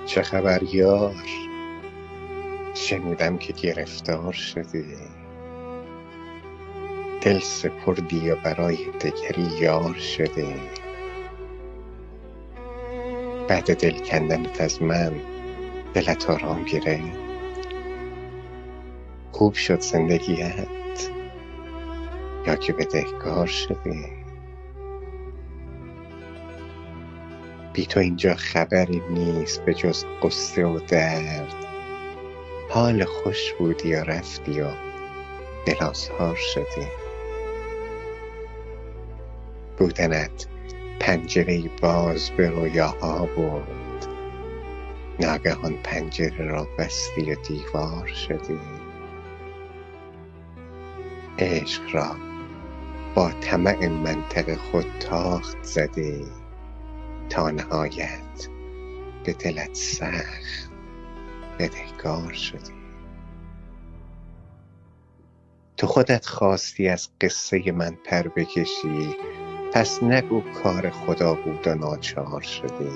چه خبر یار؟ شنیدم که گرفتار شدی، دل سپردی و برای دگری یار شدی. بعد دل کندنت از من دلت آرام گرفت؟ خوب شد زندگیت یا که بدهکار شدی؟ بی تو اینجا خبری نیست به جز قصه و درد. حال خوش بودی و رفتی و دل آزار شدی. بودنت پنجره باز به رویاها بود، ناگهان پنجره را بستی و دیوار شدی. عشق را با طمع منطق خود تاخت زدی، تا نهایت به دلت سخت بدهکار شدی. تو خودت خواستی از قصه من پر بکشی، پس نگو کار خدا بود و ناچار شدی.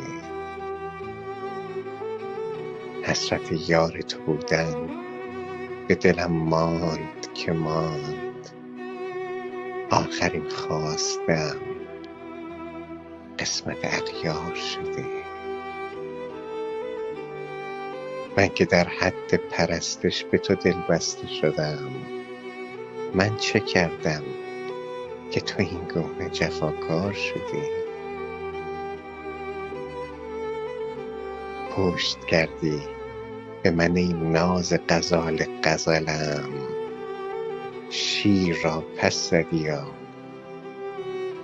حسرت یار تو بودن به دلم ماند که ماند، آخرین خواستم قسمت اغیار شدی. من که در حد پرستش به تو دل بسته شدم، من چه کردم که تو این گونه جفاکار شدی؟ پشت کردی به من این ناز غزال غزلم، شیر را پس زدی و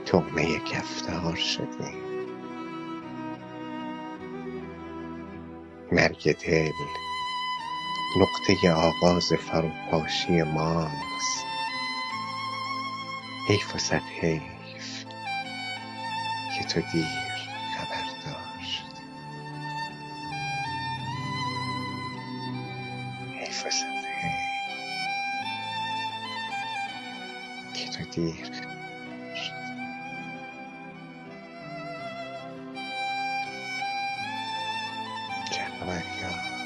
طعمه کفتار شدی. مرگ دل نقطه آغاز فروپاشی ماست، حیف و صد حیف که تو دیر خبر داشت. حیف و صد حیف که تو دیر خبر شد. چه خبر یار؟